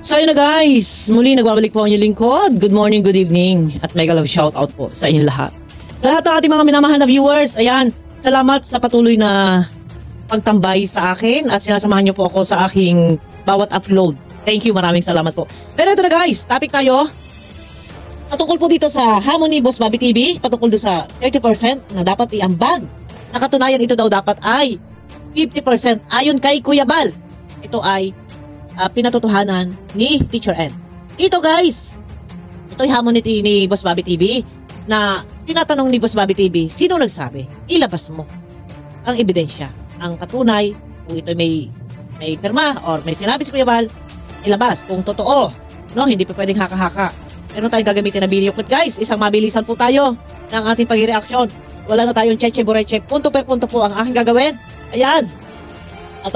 So yun na guys, muli nagbabalik po ang inyong lingkod. Good morning, good evening, at mega love shoutout po sa inyong lahat. Sa lahat ng ating mga minamahal na viewers, ayan, salamat sa patuloy na pagtambay sa akin at sinasamahan niyo po ako sa aking bawat upload. Thank you, maraming salamat po. Pero ito na guys, topic tayo. Patungkol po dito sa hamon ni Boss Bobby TV, patungkol doon sa 30% na dapat iambag. Nakatunayan ito daw dapat ay 50% ayon kay Kuya Bal. Ito ay pinatotohanan ni Teacher N. Ito guys, ito'y hamon ni Boss Bobby TV na tinatanong ni Boss Bobby TV, sino nagsabi? Ilabas mo ang ebidensya, ang patunay, kung ito may pirma or may sinabi si Kuya Bal, ilabas kung totoo. No, hindi pa pwedeng haka-haka. Meron tayong gagamitin na video clip guys, isang mabilisan po tayo ng ating pag-reaction. Wala na tayong cheche bureche, punto per punto po ang aking gagawin. Ayan. At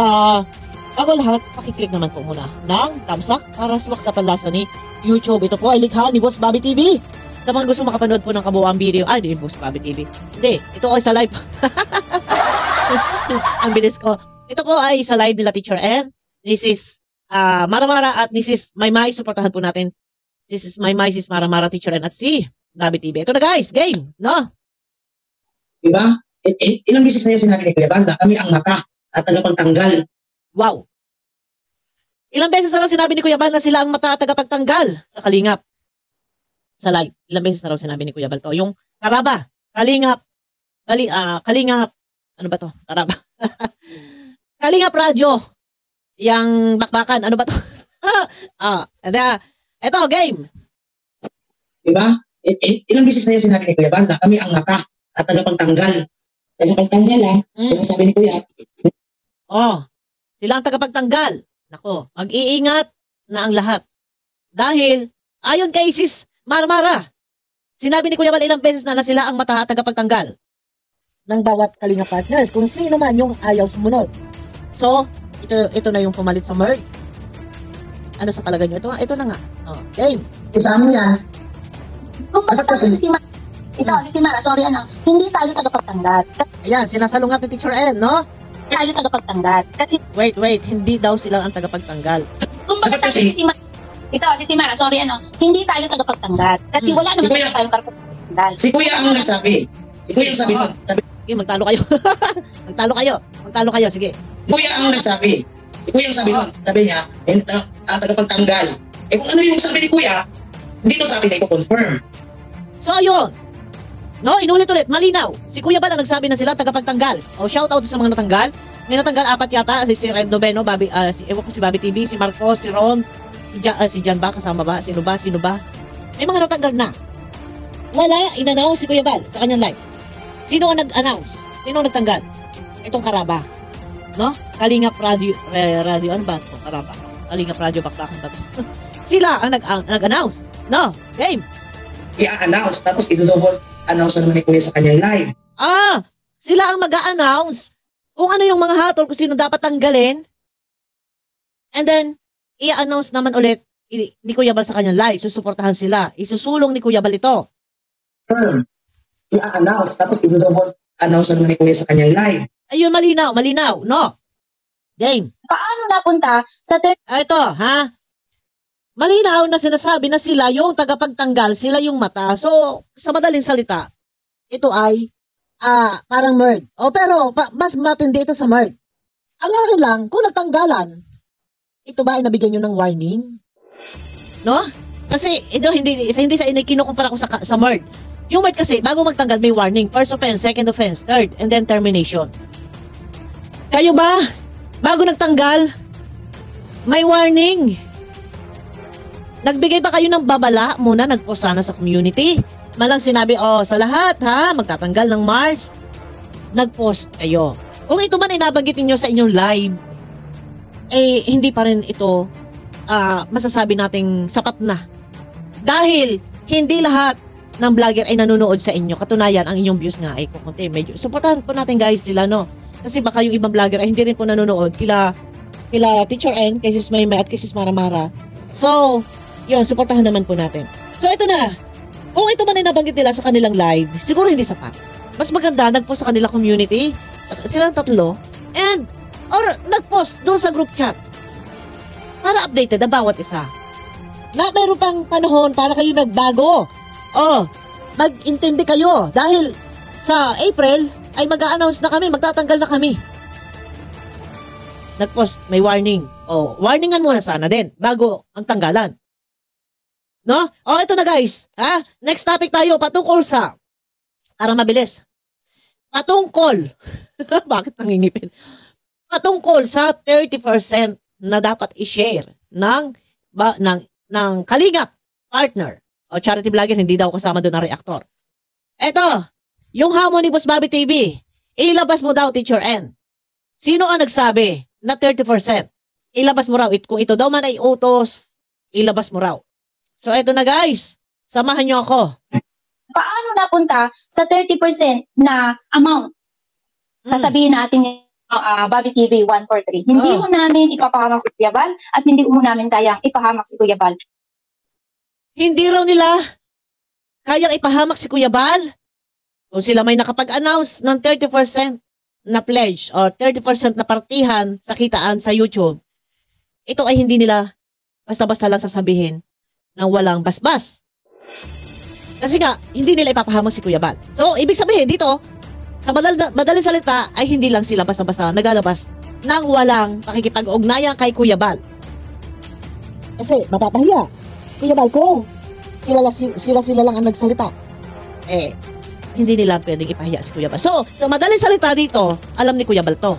bago lahat, pakiclick naman po muna ng thumbs up para suwak sa panlasa ni YouTube. Ito po ay likha ni Boss Bobby TV. Sa mga gusto makapanood po ng kabuuang video, ay, di Boss Bobby TV. Hindi, ito ay sa live. Ang bilis ko. Ito po ay sa live nila Teacher N. This is Mara at this is Maymay. Supportahan po natin. This is Maymay, this is Mara, Teacher N at si Bobby TV. Ito na guys, game, no? Diba? Ilang bisis na yung sinabi ni Kuya Bal na kami ang mata at tagapagtanggal. Wow. Ilang beses na raw sinabi ni Kuya Bal na sila ang mata at tagapagtanggal sa Kalingap. Sa live. Ilang beses na raw sinabi ni Kuya Bal to. Yung Karaba, Kalingap, Kalingap, ano ba to? Karaba. Kalingap Radio. Yang bakbakan, ano ba to? Ito, game. Diba? Ilang bisis na yung sinabi ni Kuya Bal na kami ang mata at tagapagtanggal. Tagapagtanggal yung sabi ni Kuya. Sila ang tagapagtanggal. Nako, mag-iingat na ang lahat. Dahil, ayon kay Sis Mara, sinabi ni Kuya Bal ilang beses na sila ang mata at tagapagtanggal ng bawat Kalinga partners kung sino man yung ayaw sumunod. So, ito na yung pumalit sa merge. Ano sa palagay nyo? Ito na nga. Game. Sa amin yan. Kung basta si Mara, sorry hindi tayo tagapagtanggal. Ayan, sinasalungat ni Teacher N, no? Tayo tagapagtanggal. Kasi, wait, hindi daw sila ang tagapagtanggal. kung basta si Mara, sorry hindi tayo tagapagtanggal. Kasi wala naman tayong tagapagtanggal. Si Kuya ang nagsabi. Si Kuya ang sabi nun. Sige, magtalo kayo. magtalo kayo, sige. Kuya ang nagsabi. Si Kuya ang sabi nun. Sabi niya, tagapagtanggal. Kung ano yung sabi ni Kuya, hindi to sabi na i-confirm. So, ayun. No, inulit-ulit, malinaw. Si Kuya Bal ang nagsabi na sila tagapagtanggal. Shout out sa mga natanggal. May natanggal 4 yata, si Red Noveno, si Bobby TV, si Marco, si Ron, si Jan ba, kasama ba? Sino ba? May mga natanggal na. Wala, in-announce si Kuya Bal sa kanyang live. Sino ang nag-announce? Sino ang nagtanggal? Itong Karaba. No? Kalingap Radio, ano ba? Karaba. Kalingap Radio, bakbakan ba? Sila ang nag-announce. No? Game. I-announce, tapos i-double announce naman ni Kuya sa kanyang live. Sila ang mag-a-announce kung ano yung mga hatol, kung sino dapat tanggalin. And then, i-announce naman ulit ni Kuya Bal sa kanyang live. Susuportahan sila. Isusulong ni Kuya Bal ito. I-announce, tapos i-double announce naman ni Kuya sa kanyang live. Ayun, malinaw, no? Game. Paano napunta sa Ito, ha? Malinaw na sinasabi na sila yung tagapagtanggal, sila yung mata. So, sa madaling salita, ito ay parang merge. Pero mas matindi ito sa merge. Ang akin lang, kung nagtanggalan, ito ba ay nabigyan nyo ng warning? No? Kasi ito hindi sa kinukumpara ko sa merge. Yung merge kasi, bago magtanggal may warning. First offense, second offense, third, and then termination. Kayo ba, bago nagtanggal, may warning? Nagbigay ba kayo ng babala muna, nagpost sana sa community? Malang sinabi, sa lahat ha, magtatanggal ng March. Nagpost kayo. Kung ito man ay nabanggit niyo sa inyong live, hindi pa rin ito masasabi nating sapat na. Dahil hindi lahat ng vlogger ay nanonood sa inyo. Katunayan, ang inyong views nga ay kukunti. Medyo supportahan po natin guys sila, no? Kasi baka yung ibang vlogger ay hindi rin po nanonood. Kila Teacher N, kay Sis Maymay at kay Sis Mara. So, yun, supportahan naman po natin. So, ito na. Kung ito man ay nabanggit nila sa kanilang live, siguro hindi sapat. Mas maganda, nagpost sa kanilang community, silang tatlo, or nagpost doon sa group chat. Para updated ang bawat isa. na meron pang panahon para kayo magbago. Oh, mag-intindi kayo dahil sa April ay mag-a-announce na kami, magtatanggal na kami. Nagpost, may warning. Oh, warningan muna sana din bago ang tanggalan. No? Oh, ito na guys. Ha? Next topic tayo patungkol sa para mabilis. Patungkol. Bakit nangingipin? Patungkol sa 30% na dapat i-share ng Kalingap partner o charity vlogger, hindi daw kasama doon ang reactor. Eto, yung hamon ni Boss Bobby TV, ilabas mo daw, Teacher N. Sino ang nagsabi na 30%? Ilabas mo raw. Kung ito daw man ay utos, ilabas mo raw. So, eto na guys. Samahan nyo ako. Paano napunta sa 30% na amount? Sasabihin natin Bobby TV 143. Hindi mo namin ipapahamak si Kuya Bal at hindi mo namin kayang ipahamak si Kuya Bal. Hindi raw nila kayang ipahamak si Kuya Bal kung sila may nakapag-announce ng 30% na pledge or 30% na partihan sa kitaan sa YouTube. Ito ay hindi nila basta-basta lang sasabihin ng walang basbas. Kasi nga, hindi nila ipapahamak si Kuya Bal. So, ibig sabihin dito, sa madaling salita, ay hindi lang sila basta-basta nagalabas ng walang pakikipag-ugnayan kay Kuya Bal. Kasi, mapapahiya. Kuya Bal, kung sila lang ang nagsalita, hindi nila pwedeng ipahiya si Kuya Bal. So, sa madaling salita dito, alam ni Kuya Bal to.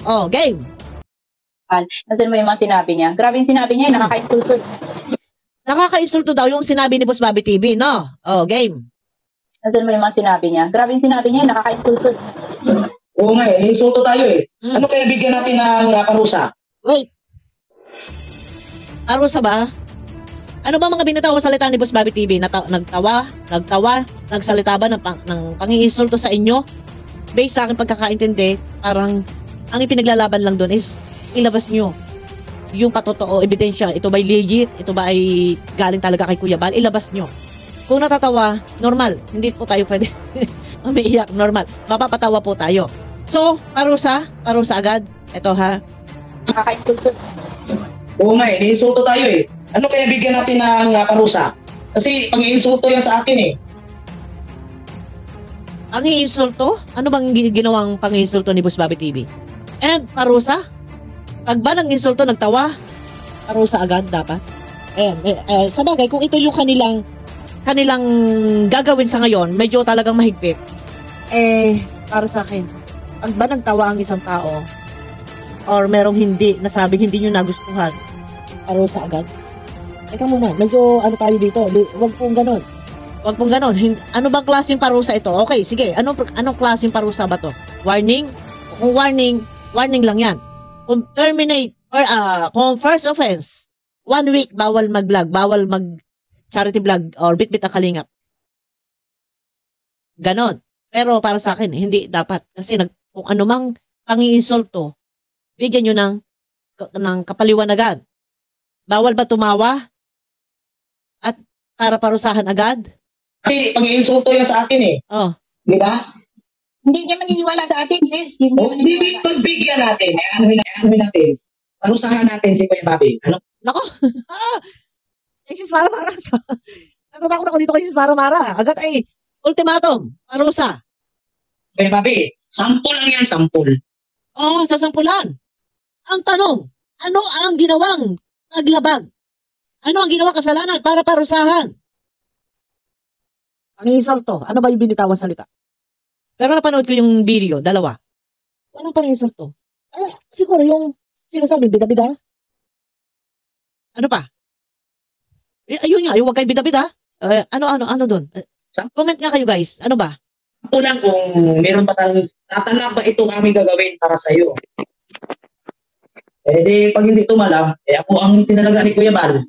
Oh, game. Nasan mo yung mga sinabi niya? Grabe yung sinabi niya, nakaka-insulto. Nakaka-insulto daw yung sinabi ni Boss Bobby TV, no? Oh, game. Nasan mo yung mga sinabi niya? Grabe yung sinabi niya, nakaka-insulto. Oo nga insulto tayo eh. Ano kaya bigyan natin ng parusa? Wait. Parusa ba? Ano ba mga binatawang salita ni Boss Bobby TV? Nagtawa, nagsalita ba ng panginsulto sa inyo? Based sa aking pagkakaintindi, parang ang ipinaglalaban lang doon is ilabas nyo yung patotoo, ebidensya. Ito ba ay legit? Ito ba ay galing talaga kay Kuya Bal? Ilabas nyo. Kung natatawa, normal. Hindi po tayo pwede umiiyak, normal. Mapapatawa po tayo. So, parusa agad. Ito ha. Nakaka-insulto. Oo nga insulto tayo eh. Ano kaya bigyan natin ng parusa? Kasi pang-iinsulto yan sa akin eh. Pang-iinsulto? Ano bang ginawang pang-iinsulto ni Boss Bobby TV? And parusa? Pag ba ng insulto nagtawa, parusa agad dapat. Sa bagay, kung ito yung kanilang gagawin sa ngayon, medyo talagang mahigpit. Para sa akin, pag ba nagtawa ang isang tao, or merong nasabing hindi nyo nagustuhan, parusa agad. Teka muna, medyo tayo dito, wag pong ganon. Wag pong ganon. Ano bang klaseng parusa ito? Okay, sige, anong klaseng parusa ba to? Warning? Kung warning lang yan. Kung terminate, or kung first offense, 1 week, bawal mag-vlog, bawal mag-charity vlog, or bit-bit ang Kalingap. Ganon. Pero para sa akin, hindi dapat. Kasi kung anumang pang-iinsulto, bigyan nyo ng kapaliwanagan. Bawal ba tumawa? At para parusahan agad? Kasi pang-iinsulto yan sa akin eh. Oh. Di ba? Hindi niya maniniwala sa atin, sis. Hindi niya Hindi maniniwala. pagbigyan natin, anuhin natin. Parusahan natin si Kuya Bobby. Ano? Nako! Sis Mara-Mara. Natatakot ako dito kay Sis Mara-Mara. Agad ay ultimatum. Parusa. Kuya Bobby, sampol lang yan, sampol. Oh, sasampulan. Ang tanong, ano ang ginawang paglabag? Ano ang ginawang kasalanan para parusahan? Ang insulto, ano ba yung binitawan salita? Pero napanood ko yung video, dalawa. Anong pang-insulto? Siguro yung sinasabi, bida-bida. Ano pa? Ayun nga, yung wag kayong bida-bida. Ano doon? Comment nga kayo guys, ano ba? Ako lang kung meron pa tatanap ba itong aming gagawin para sa iyo. Pag hindi tumalab, ako ang tinalaga ni Kuya Bal.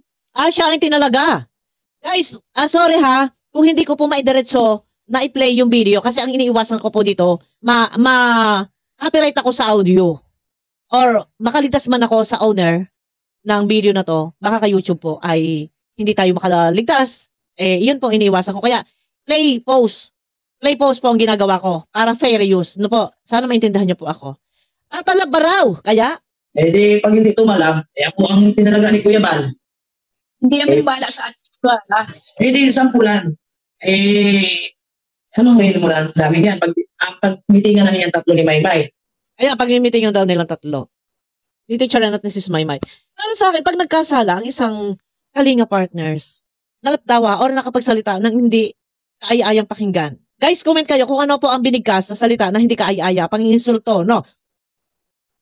Siya ang tinalaga. Guys, sorry ha, kung hindi ko po maidiretso na i-play yung video kasi ang iniiwasan ko po dito, copyright ako sa audio. Or makaligtas man ako sa owner ng video na to, baka ka-YouTube po ay hindi tayo makaligtas. Yun po iniiwasan ko. Kaya, play, pause po ang ginagawa ko para fair use. No po, sana maintindihan niyo po ako. Tatalab ba raw? Kaya? Pag hindi tumalab, ako ang tinalaga ni Kuya Bal. Hindi naman bala sa atin. Hindi yung sampulan. Ano ngayon mo lang, dami niyan. Pag-meetingan na niyan tatlo ni Maymay. Ayan, pag-meeting daw nilang tatlo. Ni Teacher Ren at ni Sis Maymay. Pero sa akin, pag nagkasala ang isang kalinga partners, nagtawa or nakapagsalita ng hindi kaaya-ayang pakinggan. Guys, comment kayo kung ano po ang binigkas na salita na hindi kaaya-aya, pang-insulto, no?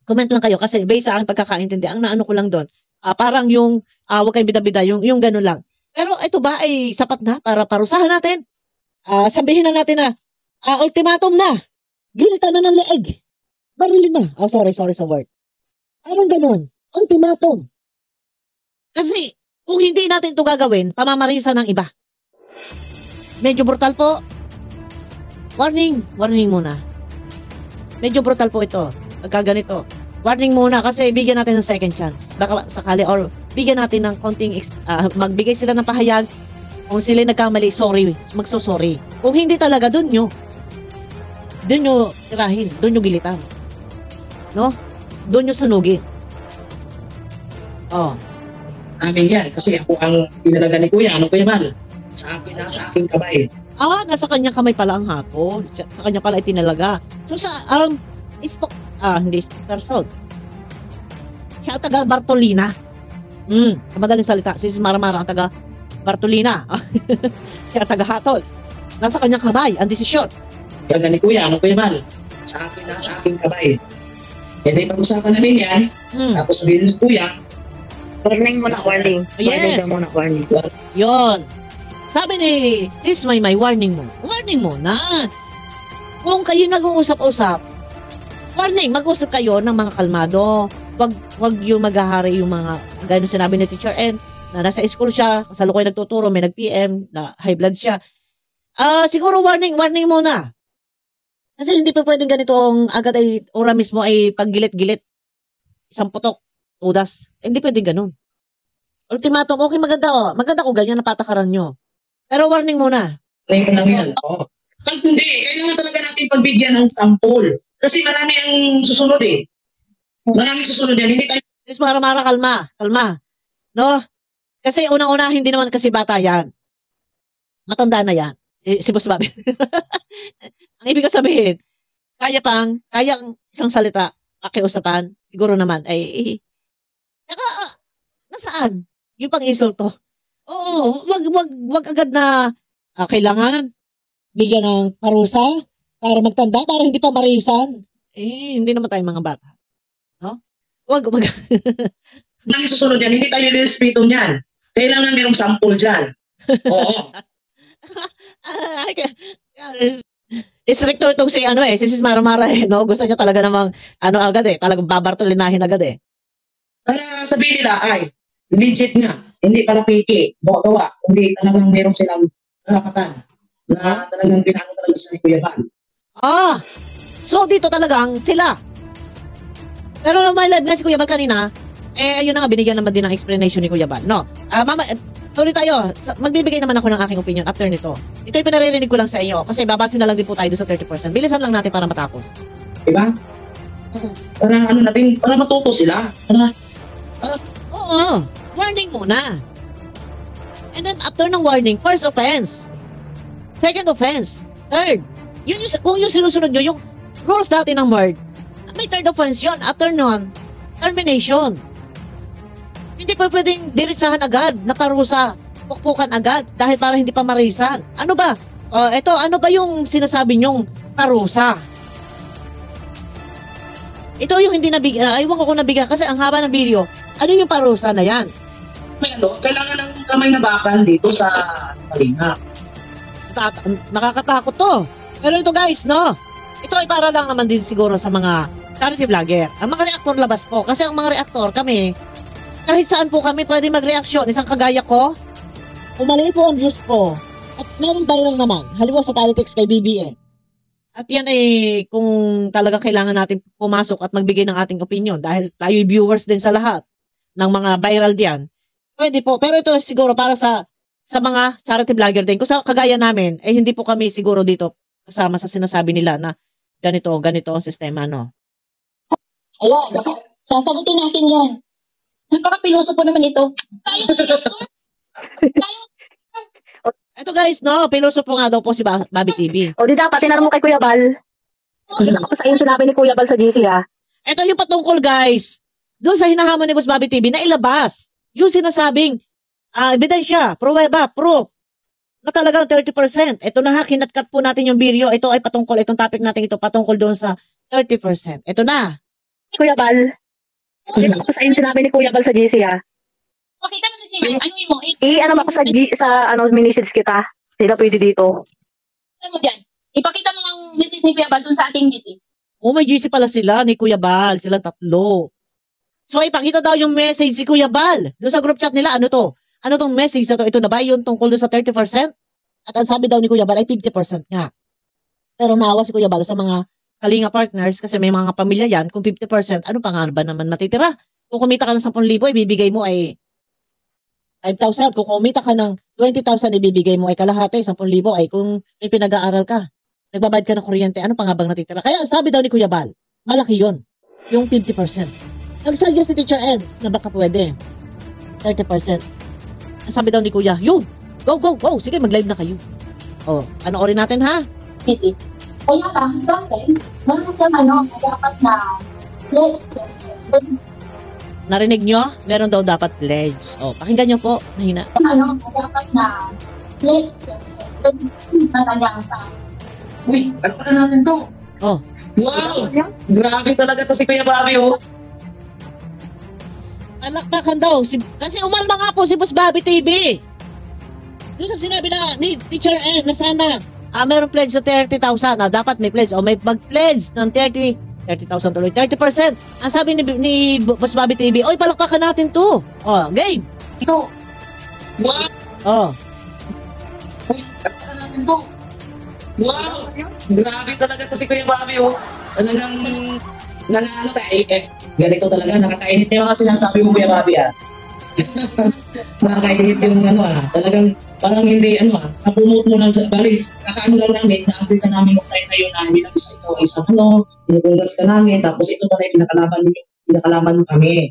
Comment lang kayo kasi based sa aking pagkakaintindi, ang naano ko lang doon, parang yung, wag kayong bida-bida, yung gano'n lang. Pero ito ba ay sapat na para parusahan natin? Sabihin na natin na, ultimatum na, gilitan na ng leeg, barilin na. Sorry sa word. Parang gano'n, ultimatum. Kasi, kung hindi natin ito gagawin, pamamarisa ng iba. Medyo brutal po. Warning muna. Medyo brutal po ito. Pagka ganito. Warning muna kasi bigyan natin ng second chance. Baka sakali or bigyan natin ng konting, magbigay sila ng pahayag. Kung sila nagkamali, sorry, magsosorry. Kung hindi talaga, doon nyo tirahin, doon nyo gilitan. No? Doon nyo sunugin. Amin yan. Kasi ako ang inalaga ni Kuya. Ano Kuya Mal? Sa aking kamay. Nasa kanyang kamay pala ang hapon. Sa kanya pala itinalaga. So sa, hindi person. Siya taga Bartolina. Sa madaling salita, si Maramara ang taga Bartolina. Siya taga Hatol. Nasa kanyang kamay ang desisyon. Ganda ni Kuya, ano Kuya Mal? Sa aking kamay. Hindi pag-usapan namin yan. Tapos sabihin ni Kuya, warning muna, warning. Yes. Warning. Yon. Sabi ni Sis Maymay, warning mo. Warning mo na. Kung kayo nag-uusap-usap, warning, mag-usap kayo ng mga kalmado. Wag yung maghahari yung mga, gaya nung sinabi ni Teacher N, na nasa school siya, kasalukuyan nagtuturo, may nag-PM, na high blood siya. Siguro warning muna. Kasi hindi pa pwedeng ganito ang agad ay, ora mismo ay paggilit-gilit. Isang putok, udas. Hindi pwedeng ganun. Ultimatum, okay, maganda ko ganyan na patakaran nyo. Pero warning muna. Warning lang yan. Pag hindi, kailangan talaga natin pagbigyan ng sample. Kasi marami ang susunod eh. Maraming susunod yan. Hindi tayo... Sis Maramara, kalma. No? Kasi unang-una, hindi naman kasi bata yan. Matanda na yan. Si Boss Bobby. Ang ibig ko sabihin, kaya ang isang salita, pakiusapan, siguro naman, ay, saka, nasaan? Yung pang-insulto. Oo, wag agad na, kailangan, bigyan ng parusa, para magtanda, para hindi pa marisan. Hindi naman tayo mga bata. No? Wag. Ang susunod yan, hindi tayo respeto niyan. Kailangan mayroong sample dyan. Oo. Istrikto itong si Sis Maramara no? Gusto niya talaga namang, agad talagang babartolinahin agad Para sabihin nila, ay, legit nga, hindi pala piki, gawa, kundi talagang mayroong silang karapatan na talagang pinano talaga sa Kuya Bal. So dito talagang sila. Pero nung may live na si Kuya Bal kanina, ayun na nga, binigyan naman din ng explanation ni Kuya Bal. No? Mama, tuloy tayo. Magbibigay naman ako ng aking opinion after nito. Ito ay pinaririnig ko lang sa inyo kasi babase na lang din po tayo sa 30%. Bilisan lang natin para matapos. Diba? Para matuto sila. Oo. Warning muna. And then after ng warning, first offense. Second offense. Third. Kung yung sinusunod nyo, yung rules dati ng MARD, may third offense yun. After nun, termination. Hindi pa pwedeng diretsahan agad na parusa, pukpukan agad dahil para hindi pa marisan. Ano ba? Ano ba yung sinasabi nyong parusa? Ito yung hindi nabigyan, aywan ko kung nabigyan kasi ang haba ng video. Ano yung parusa na yan? Kailangan ng kamay na bakal dito sa talinga. Nakakatakot to. Pero ito guys, no? Ito ay para lang naman din siguro sa mga charity vlogger. Ang mga reactor labas po. Kasi ang mga reactor kami, kahit saan po kami pwede mag-reaksyon. Isang kagaya ko, umali po ang views ko. At meron viral naman. Halimbawa sa politics kay BBM. At yan ay kung talaga kailangan natin pumasok at magbigay ng ating opinion dahil tayo viewers din sa lahat ng mga viral diyan. Pwede po. Pero ito siguro para sa mga charity vlogger din. Kung sa kagaya namin, hindi po kami siguro dito kasama sa sinasabi nila na ganito ang sistema, no? Ayan, sasagutin natin yon. Napaka-piloso po naman ito. Tayo, Ito guys, no, pilosopo nga daw po si Bobby TV. O di dapat, tinanong mo kay Kuya Bal. Tapos ayun sinabi ni Kuya Bal sa GC ha. Ito yung patungkol guys. Doon sa hinahamon ni Boss Bobby TV na ilabas. Yung sinasabing, ebidensya, pruweba, proof, na talagang 30%. Ito na ha, kinatkat po natin yung video. Ito ay patungkol, itong topic natin ito, patungkol doon sa 30%. Ito na. Kuya Bal. Tapos ayun sinabi ni Kuya Bal sa GC ha. Pakita mo sa sino, ano mo, Ano mo ako sa miniseeds kita. Hindi na pwede dito. ano mo dyan? Ipakita mo ang message ni Kuya Bal dun sa ating GC. Oh, may GC pala sila ni Kuya Bal. Sila tatlo. So, ipakita daw yung message si Kuya Bal. Doon sa group chat nila, ano to? Ano tong message na to? Ito na ba yung tungkol doon sa 30%? At ang sabi daw ni Kuya Bal ay 50% nga. Pero naawa si Kuya Bal sa mga kalinga partners kasi may mga pamilya yan. Kung 50%, ano pa nga ba naman matitira? Kung kumita ka ng 10,000, ibibigay mo ay 5,000. Kung kumita ka ng 20,000, ibibigay mo ay kalahati. 10,000 ay kung may pinag-aaral ka. Nagbabayad ka ng kuryente, ano pa nga bang natitira? Kaya sabi daw ni Kuya Bal, malaki yun. Yung 50%. Nag-suggest si Teacher N na baka pwede. 30%. Sabi daw ni Kuya, yun! Go, go, go! Sige, mag-live na kayo. Oh, panoorin natin ha? GC. Kaya lang, bakit? Meron siyang dapat na let's Narinig nyo? Meron daw dapat pledge. Oh, pakinggan nyo po. Mahina. dapat na let's Uy, ano pa natin to? Oh. Wow! Grabe talaga to si Kuya Bobby, oh. Palakpakan daw. Kasi umalma nga po si Boss Bobby TV. Doon sa sinabi na ni Teacher N na sana meron pledge sa 30,000. Dapat may pledge. O may mag-pledge ng 30,000 tuloy. 30%. Ang sabi ni Boss Bobby TV, oy, palakpakan natin to. Oh, game. Ito. Wow! Oh. Uy, ano pa natin to? Wow! Grabe talaga to si Kuya Bobby, oh. Talagang nangaano tayo, ganito talaga, nakakainit yung mga sinasabi mo, Kuya Bobby, ah. Nakakainit yung talagang parang hindi, napumot mo lang sa, bali, kakaano lang namin, na-update ka namin kung tayo na bilang isa ito, isang pinupungas ka namin, tapos ito pala yung pinakalaban mo kami.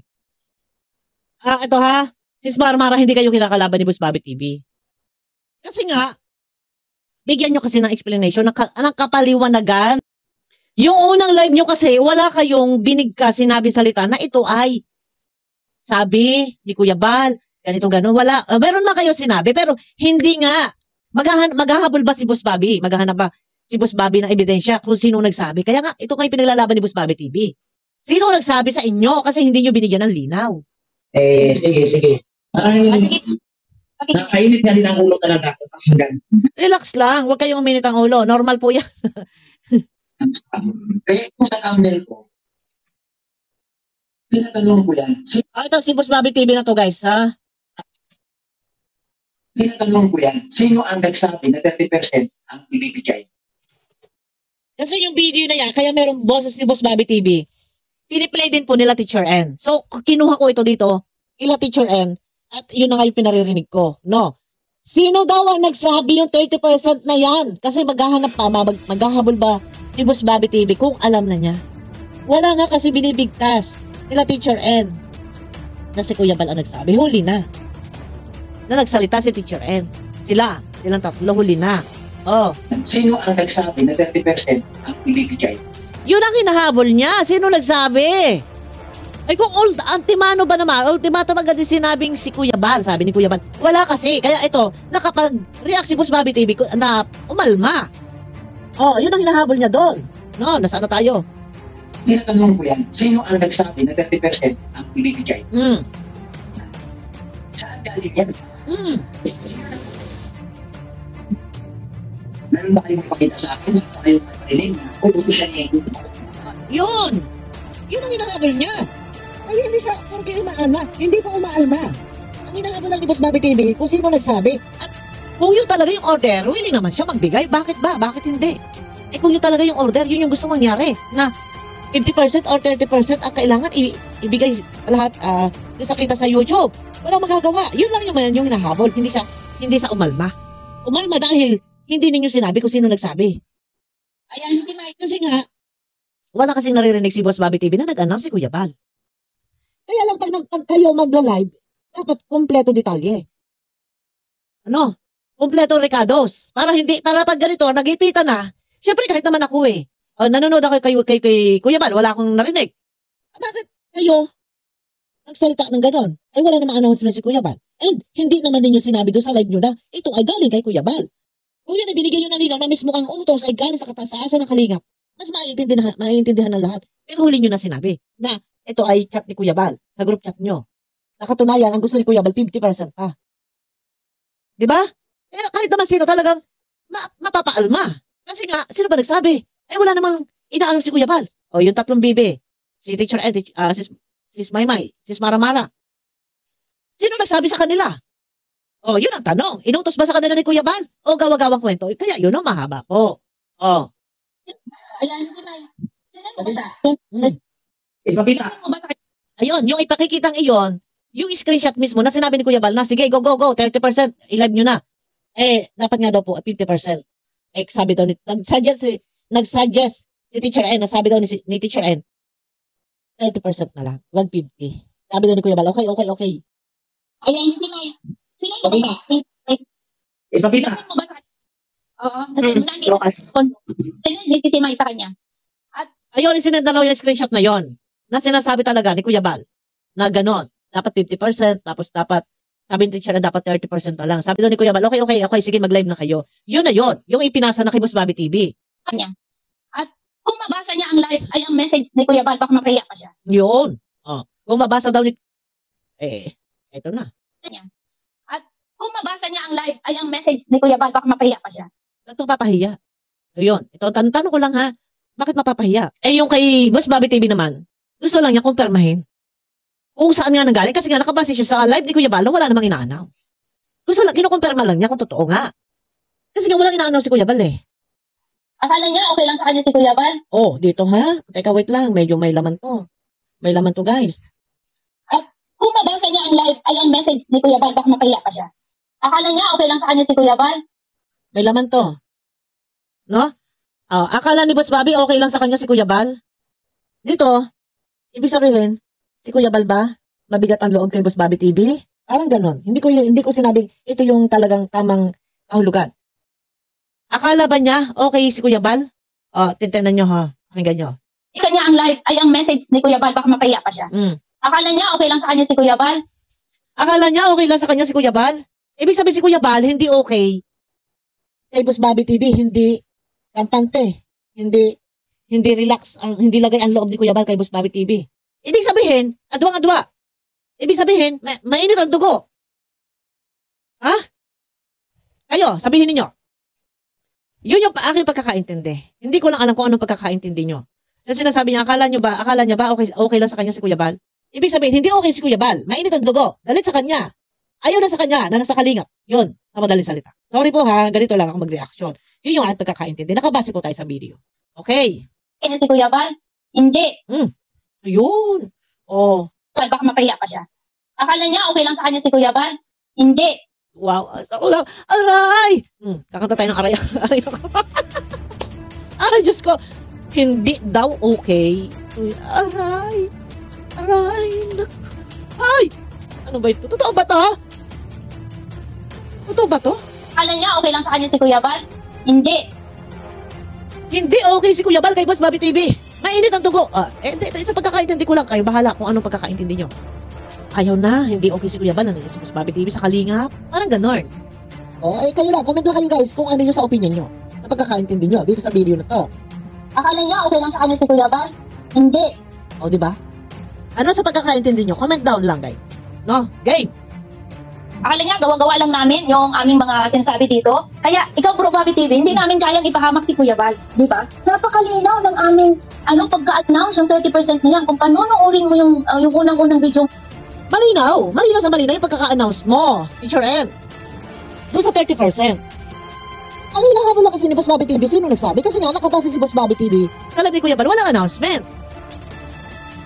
Ito ha, sis Marmara, hindi kayo kinakalaban ni Boss Bobby TV. Kasi nga, bigyan nyo kasi ng explanation, ng kapaliwanagan. Yung unang live nyo kasi, wala kayong binigkas, sinabi salita na ito ay sabi ni Kuya Bal, ganito gano'n, wala. Meron na kayo sinabi, pero hindi nga. Maghahabol ba si Boss Bobby? Maghahanap ba si Boss Bobby ng ebidensya kung sino nagsabi? Kaya nga, ito kayo pinaglalaban ni Boss Bobby TV. Sino nagsabi sa inyo kasi hindi nyo binigyan ng linaw? Sige. Nakainit nga din ang ulo talaga. Relax lang, huwag kayong uminit ang ulo. Normal po yan. Kaya kung sa thumbnail ko, tinatanong ko yan, Ito si Boss Bobby TV na to guys, ha? sino ang nagsabi na 30% ang ibibigay? Kasi yung video na yan, kaya merong boses si Boss Bobby TV, piniplay din po nila Teacher N. So, kinuha ko ito dito, ila Teacher N, at yun na nga yung pinaririnig ko. No. Sino daw ang nagsabi yung 30% na yan? Kasi maghahanap pa, maghahabol ba si Boss Bobby TV kung alam na niya? Wala nga kasi binibigkas sila Teacher N. Na si Kuya Bal ang nagsabi, huli na. Na nagsalita si Teacher N. Silang tatlo, huli na. Oh. Sino ang nagsabi na 30% ang ibibigay? Yun ang hinahabol niya. Sino nagsabi? Ay kung ultimano ba naman, ultimatum agad din sinabing si Kuya Bal, sabi ni Kuya Bal. Wala kasi, kaya ito, nakapag-react si Boss Bobby TV na umalma. Oh, yun ang hinahabol niya doon. No, nasaan na tayo? Tinatanong ko yan, sino ang nagsabi na 30% ang ibibigay? Saan galing yan? Meron ba kayong ipakita sa akin? Meron ba kayong marinig na uto siya niya yung Yun! Yun ang hinahabol niya. Ay, hindi siya, porque umaalma. Hindi pa umaalma. Ang hinahabol lang ni Boss Bobby TV kung sino nagsabi. At kung yun talaga yung order, willing naman siya magbigay. Bakit ba? Bakit hindi? Eh kung yun talaga yung order, yun yung gusto mangyari. Na 50% or 30% ang kailangan ibigay lahat yung sa kita sa YouTube. Walang magagawa. Yun lang yung hinahabol. Hindi sa umalma. Umalma dahil hindi ninyo sinabi kung sino nagsabi. Ayan, si Mike. Kasi nga, wala kasing naririnig si Boss Bobby TV na nag-announce si Kuya Bal. Kaya lang pag kayo magla-live, dapat kompleto detalye. kumpleto recados. Para pag ganito, nag-ipitan na, syempre kahit naman ako nanonood ako kay Kuya Bal, wala akong narinig. Bakit kayo nagsalita ng ganon? Ay wala namang announcement si Kuya Bal. And hindi naman ninyo sinabi doon sa live nyo na ito ay galing kay Kuya Bal. Kung yan ibinigay nyo ng linaw na mismo kang utos ay galing sa katasaasan ng kalingap, mas maiintindihan ng lahat. Pero huli nyo na sinabi na ito ay chat ni Kuya Bal sa group chat nyo. Nakatunayan, ang gusto ni Kuya Bal 50% pa. Di ba? Kaya kahit naman sino talagang mapapaalma. Kasi nga, sino ba nagsabi? Eh wala namang inaalam si Kuya Bal. O yung tatlong bibi. Si Teacher Ed, sis Maymay, sis Maramara. Sino nagsabi sa kanila? O yun ang tanong. Inutos ba sa kanila ni Kuya Bal? O gawa-gawang kwento? Kaya yun ang mahaba po. O. Ayan, si May. Sino mo Pakita. ba? Ipakita. Sino mo ba sa Ayun, yung ipakikitang iyon, yung screenshot mismo na sinabi ni Kuya Bal na, sige, go, 30%, i-live nyo na. Dapat nga daw po, 50%. Sabi daw, nag-suggest si Teacher N, sabi daw ni Teacher N, 30% na lang, wag 50. Sabi daw ni Kuya Bal, okay. Ayan, si May. Sino mo ba sa Ipakita. Sino mo ba sa Oo. Nandito Lucas. si May sa kanya. Ayun, isinend na yung screenshot na yon na sinasabi talaga ni Kuya Bal na ganon. Dapat 50%, tapos sabi ni Teacher na dapat 30% na lang. Sabi daw ni Kuya Bal, okay, sige, mag-live na kayo. Yun na yun, yung ipinasa na kay Boss Bobby TV. Kanya. At kung mabasa niya ang live ay ang message ni Kuya Bal, baka mapahiya pa siya. Yun. Kung mabasa daw ni... eto na. At kung mabasa niya ang live ay ang message ni Kuya Bal, baka mapahiya pa siya. Ba't mapapahiya? Ayun. Ito, tanong ko lang ha, bakit mapapahiya? Yung kay Boss Bobby TV naman, gusto lang niya kumpirmahin kung saan nga nanggaling. Kasi nga nakabase siya sa live ni Kuya Bal, wala namang ina-announce. Gusto lang, kinukumpirma lang niya kung totoo nga. Kasi nga walang ina-announce si Kuya Bal Akala niya okay lang sa kanya si Kuya Bal? Dito ha? Teka, wait lang. Medyo may laman to. May laman to, guys. At kung mabasa niya ang live ay ang message ni Kuya Bal, baka mapahiya pa siya. Akala niya okay lang sa kanya si Kuya Bal? May laman to. No? Akala ni Boss Bobby okay lang sa kanya si Kuya Bal? Dito, ibig sabihin, si Kuya Bal ba? Mabigat ang loob kay Boss Bobby TV? Parang ganon. Hindi ko sinabing ito yung talagang tamang kahulugan. Akala ba niya okay si Kuya Bal? Tintenan nyo ha. Pakinggan nyo. Isa niya ang live ay ang message ni Kuya Bal, baka mapahiya pa siya. Akala niya okay lang sa kanya si Kuya Bal? Akala niya okay lang sa kanya si Kuya Bal? Ibig sabihin si Kuya Bal, hindi okay. Kay Boss Bobby TV, hindi kampante. Hindi relax, hindi lagay ang loob ni Kuya Bal kay Boss Bobby TV. Ibig sabihin, adwang-adwa. Ibig sabihin, mainit ang dugo. Ha? Kayo, sabihin niyo. Yun yung aking pagkakaintindi. Hindi ko lang alam kung anong pagkakaintindi nyo. Kasi sinasabi niya, akala niya ba okay lang sa kanya si Kuya Bal? Ibig sabihin, hindi okay si Kuya Bal. Mainit ang dugo. Galit sa kanya. Ayaw na sa kanya na nasa kalingap. Yun, sa madaling salita. Sorry po ha, ganito lang ako mag-reaction. Yun yung aking pagkakaintindi. Nakabase po tayo sa video. Okay. Kaya si Kuya Bal? Hindi. Ayun. Baka mapahiya pa siya. Akala niya okay lang sa kanya si Kuya Bal? Hindi. Wow. Aray! Kakanta tayo ng aray. Ay, Diyos ko. Hindi daw okay. Aray. Ay! Ano ba ito? Totoo ba to? Totoo ba to? Akala niya okay lang sa kanya si Kuya Bal? Hindi. Hindi okay si Kuya Bal kay Boss Bobby TV. Mainit ang dugo. Ito sa pagkakaintindi ko lang. Kayo bahala kung anong pagkakaintindi nyo. Ayaw na. Hindi okay si Kuya Bal. Nangyay si Boss Bobby TV sa kalingap. Parang ganon. Kayo lang. Comment lang kayo guys kung ano yung sa opinion nyo. Sa pagkakaintindi nyo dito sa video na to. Akala niya okay lang sa kanya si Kuya Bal? Hindi. Di ba? Ano sa pagkakaintindi nyo? Comment down lang guys. No? Game! Akala niya gawa-gawa lang namin yung aming mga sinasabi dito. Kaya ikaw Bro Bobby TV, hindi namin kayang ipahamak si Kuya Bal. Di ba? Napakalinaw ng aming pagka-announce yung 30% niyan. Kung panunuorin mo yung unang-unang video. Malinaw sa malinaw yung pagkaka-announce mo, Teacher N. Doon sa 30%. Ang hinahabol lang kasi ni Boss Bobby TV, sino nagsabi? Kasi nga nakabase si Boss Bobby TV sa live ni Kuya Bal, walang announcement.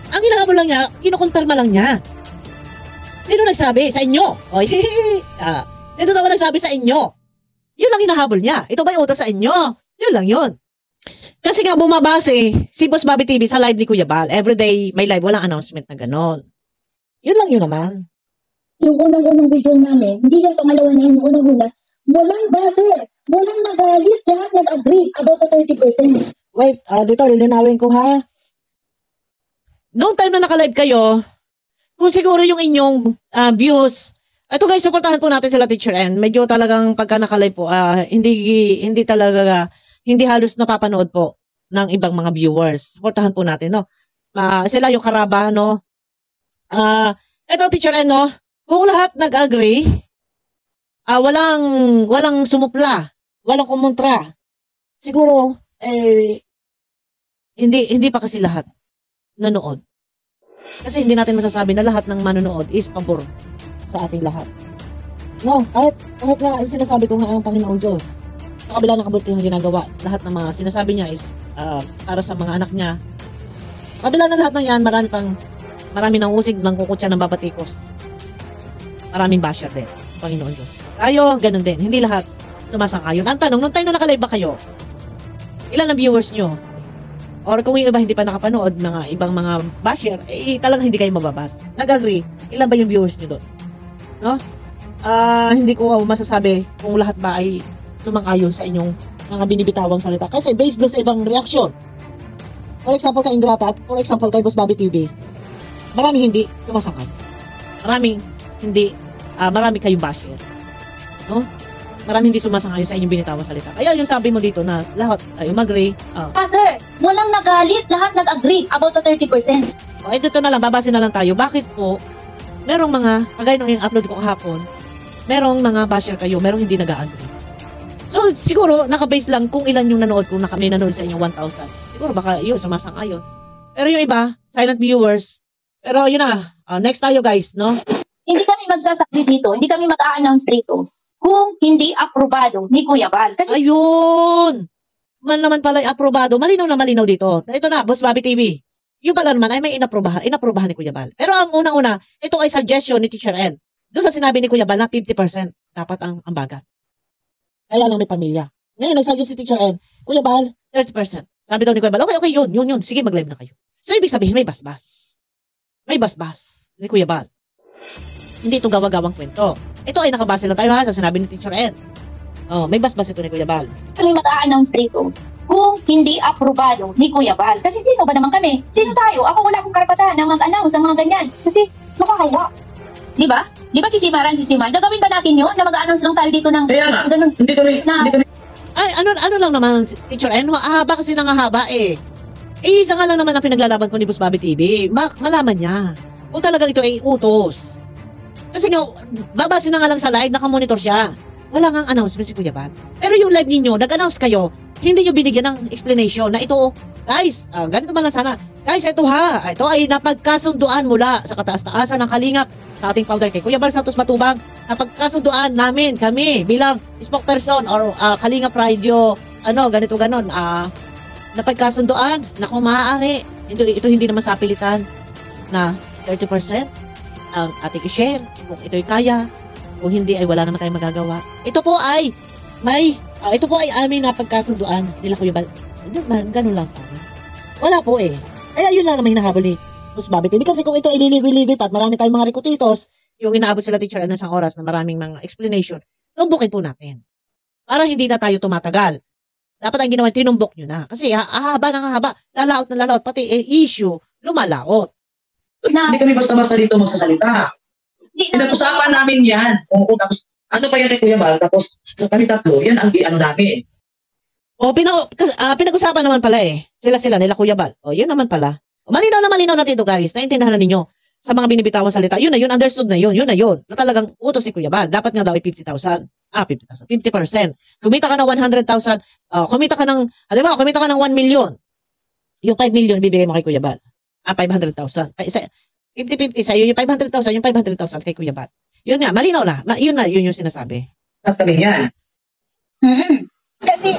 Ang hinahabol lang niya, kinukonfirma lang niya. Sino nagsabi? Sa inyo. Sino daw nagsabi sa inyo? Yun lang hinahabol niya. Ito ba yung utos sa inyo? Yun lang yun. Kasi nga bumabase si Boss Bobby TV sa live ni Kuya Bal. Everyday may live, walang announcement na ganon. Yun lang yun naman. yung unang-unang video namin, hindi yung pangalawa na yung unang-una, walang buzzer, walang nagalit, lahat nag-agree about sa 30%. Wait, dito, lilinawin ko ha. Noong time na naka-live kayo, kung siguro yung inyong views, ito guys, supportahan po natin sila Teacher N. Medyo talagang pagka naka-live po, hindi talaga, hindi halos napapanood po ng ibang mga viewers. Supportahan po natin, no? Sila yung karaba, no? Ito Teacher N, no? Kung lahat nag-agree, walang sumupla, walang kumontra. Siguro, hindi pa kasi lahat nanood. Kasi hindi natin masasabi na lahat ng manonood is pabor sa ating lahat. No, kahit nga sinasabi ko nga ang Panginoong Diyos, sa kabila ng kabutihang ginagawa, lahat ng mga sinasabi niya is para sa mga anak niya. Sa kabila ng lahat ng yan, marami nang usig ng kukutya ng babatikos. Maraming basher din, Panginoon Diyos. Tayo, ganun din. Hindi lahat sumasang-ayon. Ang tanong, nung time na nakalive ba kayo, ilan ang viewers nyo? Or kung yung iba hindi pa nakapanood, mga ibang mga basher, talagang hindi kayo mababas. Nag-agree. Ilan ba yung viewers nyo doon? No? Hindi ko masasabi kung lahat ba ay sumang-ayon sa inyong mga binibitawang salita. Kasi based doon sa ibang reaksyon. For example, kay Ingrata at for example, kay Boss Bobby TV, maraming hindi sumasakay. Maraming hindi, marami kayong basher. No? Maraming hindi sumasang-ayon sa inyong binitawang salita. Kaya yung sabi mo dito na lahat ay mag-agree. Sir, walang nagalit, lahat nag-agree about sa 30%. Dito na lang, babase na lang tayo. Bakit po, merong mga, kagaya nung i-upload ko kahapon, merong mga basher kayo, merong hindi nag-agree. So, siguro, nakabase lang kung ilan yung nanood, kung may nanood sa inyong 1,000. Siguro, baka yun, sumasang-ayon. Pero yung iba, silent viewers. Pero yun na, next tayo guys, no? Hindi kami magsasabi dito, hindi kami mag-a-announce dito kung hindi aprobado ni Kuya Bal. Kasi ayun! Man naman pala aprobado. Malinaw na malinaw dito. Ito na, Boss Bobby TV. Yung pala naman ay may inaprobahan ni Kuya Bal. Pero ang unang-una, ito ay suggestion ni Teacher N. Doon sa sinabi ni Kuya Bal na 50% dapat ang bagat. Kaya lang may pamilya. Ngayon, nag-suggest si Teacher N, Kuya Bal, 30%. Sabi daw ni Kuya Bal, okay, yun. Sige, mag-live na kayo. So, ibig sabihin, may basbas. May basbas ni Kuya Bal. Hindi ito gawa-gawang kwento. Ito ay nakabase lang tayo ha sa sinabi ni Teacher N. May basbas ito ni Kuya Bal. Kami mag-a-announce dito kung hindi aprobado ni Kuya Bal. Kasi sino ba naman kami? Sino tayo? Ako wala akong karapatan na mag-announce ang mga ganyan. Kasi makakaya. Di ba? Di ba sisimaran? Gagawin ba natin yun? Na mag-a-announce lang tayo dito ng ganun. Hindi kami. Ay, ano lang naman, Teacher N, haba kasi nangahaba eh. Isa nga lang naman ang pinaglalaban ko ni Boss Bobby TV. Malaman niya. Kung talagang ito ay utos. Kasi nga, babase na nga lang sa live, nakamonitor siya. Wala nga announcement si Kuya Bal. Pero yung live ninyo, nag-announce kayo, hindi nyo binigyan ng explanation na ito, guys, ganito man lang sana. Guys, ito ha, ito ay napagkasunduan mula sa kataas-taasan ng Kalingap sa ating founder kay Kuya Bal Santos Matubang. Napagkasunduan namin, kami, bilang spokesperson or Kalingap Radio, ganito ganon, napagkasunduan na kung maaari, ito hindi naman sa pilitan na 30%. Ang ating i-share kung ito'y kaya, kung hindi ay wala naman tayong magagawa. Ito po ay aming napagkasunduan nila Kuya Bal. Ganun lang sana. Wala po eh. Kaya yun lang naman hinahabol ni Boss Bobby TV. Kasi kung ito ay liligoy-ligoy pa at marami tayong mga rekutitos, yung inaabot sila Teacher N ng isang oras na maraming mga explanation, tumbukin po natin. Para hindi na tayo tumatagal. Dapat ang ginawa, tinumbok nyo na. Kasi hahaba ng hahaba, lalaot na lalaot, pati issue, lumalaot. Hindi kami basta-basta dito magsasalita. Pinag-usapan namin yan. Tapos, ano pa yan kay Kuya Bal? Tapos, sa kami tatlo, yan ang namin. Pinag-usapan naman pala eh. Sila, nila Kuya Bal. Yun naman pala. Malinaw na dito guys. Naintindihan na ninyo sa mga binibitawang salita. Yun na yun, understood na yun. Yun na yun. Na talagang utos si Kuya Bal. Dapat nga daw ay 50,000. 50%. Kumita ka ng 100,000. Kumita ka ng 1 million. Yung 5 million bibigay mo kay Kuya Bal. 500,000. 50-50 sa'yo, yung 500,000, yung 500,000 kay Kuya Bal. Yun nga, malinaw na. Yun yung sinasabi. At kami yan. Kasi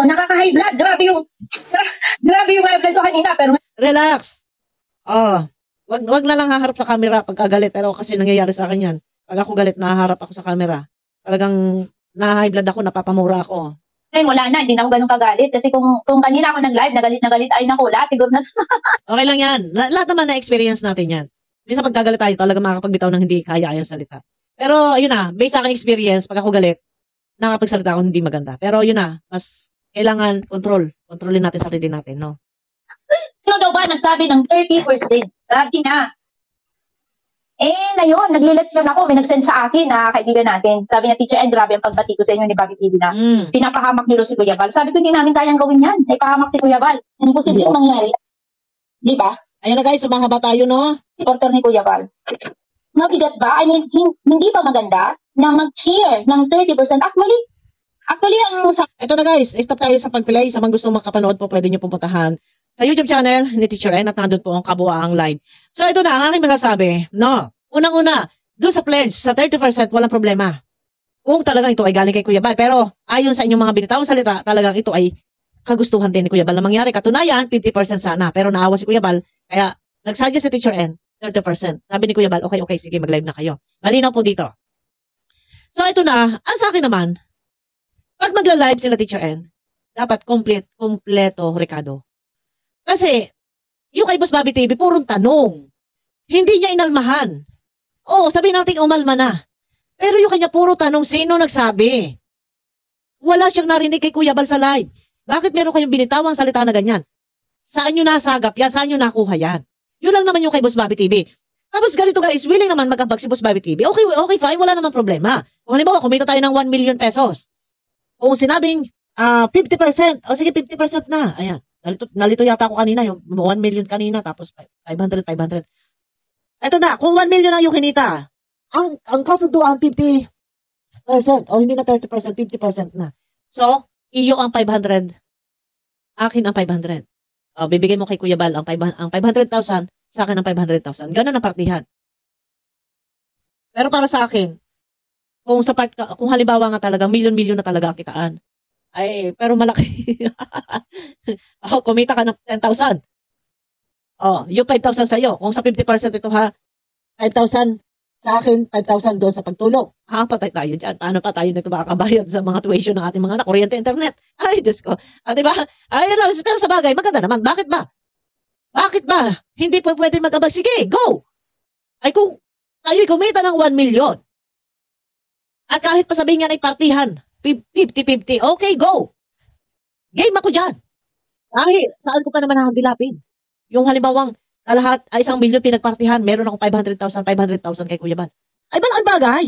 nakaka-high blood. Grabe yung high blood ko kanina. Pero relax. Wag na lang haharap sa camera pag galit. Pero kasi nangyayari sa akin yan. Pag ako galit, nahaharap ako sa camera. Talagang na-high blood ako, napapamura ako. Wala na, hindi na ako ganun kagalit. Kasi kung kanina ako nag-live, nagalit, ay naku, lahat siguro na. Okay lang yan. Lahat naman na-experience natin yan. Minsan pagkagalit tayo, talaga makakapagbitaw ng hindi kaya-kaya salita. Pero, ayun na, based sa aking experience, pag ako galit, nakapagsalita ako hindi maganda. Pero, yun na, mas kailangan kontrolin natin sarili natin, no? Sino daw ba nagsabi ng 30%? Sabi na. Ngayon, nagli-lecture ako, may nag-send sa akin na kaibigan natin. Sabi niya, Teacher N, grabe ang pagbati ko sa inyo ni Bobby TV na pinapahamak niyo si Kuya Val. Sabi ko, hindi namin kayang gawin yan. Naipahamak si Kuya Val. Imposible yung mangyari. Di ba? Ayan na guys, sumahaba tayo, no? Supporter ni Kuya Val. Mabigat ba? I mean, hindi ba maganda na mag-cheer ng 30%? Actually, ang ito na guys, stop tayo sa pag-play. Sa mga gusto makapanood po, pwede nyo pupuntahan sa YouTube channel ni Teacher N at nandun po ang kabuuang live. So ito na, ang aking masasabi. No, unang-una, doon sa pledge, sa 30%, walang problema. Kung talagang ito ay galing kay Kuya Val. Pero ayon sa inyong mga binitawang salita, talagang ito ay kagustuhan din ni Kuya Val na mangyari. Katunayan, 50% sana. Pero naawa si Kuya Val, kaya nag-suggest si Teacher N, 30%. Sabi ni Kuya Val, okay, sige, mag-live na kayo. Malinaw po dito. So ito na, ang sa akin naman, pag magla-live sila Teacher N, dapat kompleto, Ricardo. Kasi, yung kay Boss Bobby TV, purong tanong. Hindi niya inalmahan. Oo, sabihin natin umalma na. Pero yung kanya puro tanong, sino nagsabi? Wala siyang narinig kay Kuya Val sa live. Bakit meron kayong binitawang salita na ganyan? Saan nyo nasagap yan? Saan nyo nakuha yan? Yun lang naman yung kay Boss Bobby TV. Tapos ganito guys, willing naman mag-ambag si Boss Bobby TV. Okay, fine, wala naman problema. Kung halimbawa, kumita tayo ng 1 million pesos. Kung sinabing 50%, o sige 50% na. Ayan. Nalito yata ako kanina, yung 1 million kanina, tapos 500. Ito na, kung 1 million na yung kinita, ang kasunduan 50%, o hindi na 30%, 50% na. So, iyo ang 500, akin ang 500. O, bibigay mo kay Kuya Val ang 500,000, sa akin ang 500,000. Ganun ang partihan. Pero para sa akin, kung halimbawa nga talaga, milyon-milyon na talaga ang kitaan, ay, pero malaki. Kumita ka ng 10,000. Yung 5,000 sa'yo. Kung sa 50% ito ha, 5,000 sa akin, 5,000 doon sa pagtulong. Patay tayo dyan. Paano pa tayo nito makakabayad sa mga tuition ng ating mga anak? Kuryente, internet. Ay, Diyos ko. Diba? Ayun lang. Pero sa bagay, maganda naman. Bakit ba? Hindi po pwede mag-abag. Sige, go! Ay, kung tayo'y kumita ng 1 million, at kahit pa sabihin nga ay partihan, 50-50. Okay, go. Game ako dyan. Dahil, saan ko pa naman hahagilapin? Yung halimbawang, kalahat ay 1 milyon pinagpartihan, meron ako 500,000 kay Kuya Val. Ay, malaking bagay.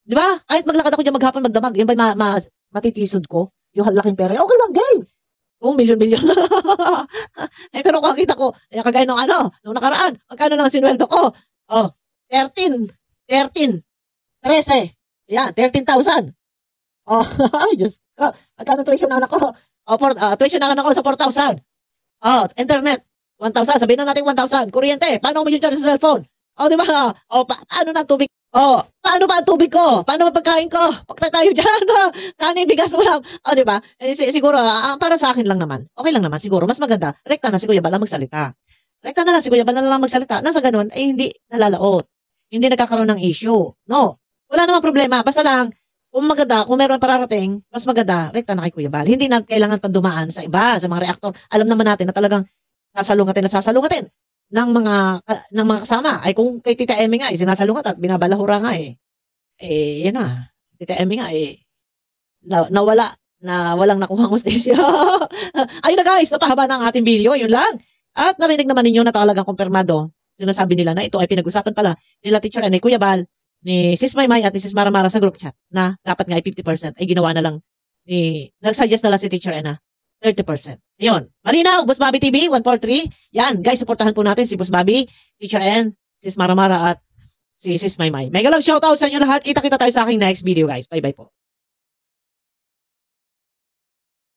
Di ba? Kahit maglakad ako dyan maghapon, magdamag, yun ba matitisod ko? Yung laking pera. Okay lang, game. Kung milyon-milyon. Pero kung kita ko, kagaya nung nung nakaraan, magkano lang sinweldo ko? 13. 13. Yan, 13,000. Ay, Diyos. Magkano tuition na anak ko? Tuition na anak ko sa 4,000. Internet, 1,000. Sabihin na natin 1,000. Kuryente, paano ko mag-charge sa cellphone? Di ba? Paano na tubig? Paano ba ang tubig ko? Paano ba pagkain ko? Pagtay tayo dyan. Kanin, bigas mo lang. Di ba? Siguro, para sa akin lang naman. Okay lang naman, siguro. Mas maganda. Rekta na si Kuya Val lang magsalita. Rekta na lang si Kuya Val na lang magsalita. Nasa ganun, ay hindi nalalaot. Hindi nagkakaroon ng issue. No. Wala namang problema. Basta lang, kung maganda, kung meron pararating, mas maganda, rekta na kay Kuya Val. Hindi na kailangan pa dumaan sa iba, sa mga reactor. Alam naman natin na talagang sasalungatin ng mga kasama. Ay kung kay Tita Emmy nga, sinasalungat at binabalahura nga yan na. Tita Emmy nga nawala na walang nakuhang hostisya. Ayun na guys, napahaba na ang ating video. Yun lang. At narinig naman ninyo na talagang kumpirmado. Sinasabi nila na ito ay pinag-usapan pala nila Teacher N, ni Kuya Val, ni Sis Maymay at ni Sis Maramara sa group chat na dapat nga ay 50% ay ginawa na lang nag-suggest na lang si Teacher N 30%. Yun. Malinaw, Boss Bobby TV, 143. Yan, guys, supportahan po natin si Boss Bobby, Teacher N, Sis Maramara at si Sis Maymay. Mega love shoutout sa inyo lahat. Kita-kita tayo sa aking next video, guys. Bye-bye po.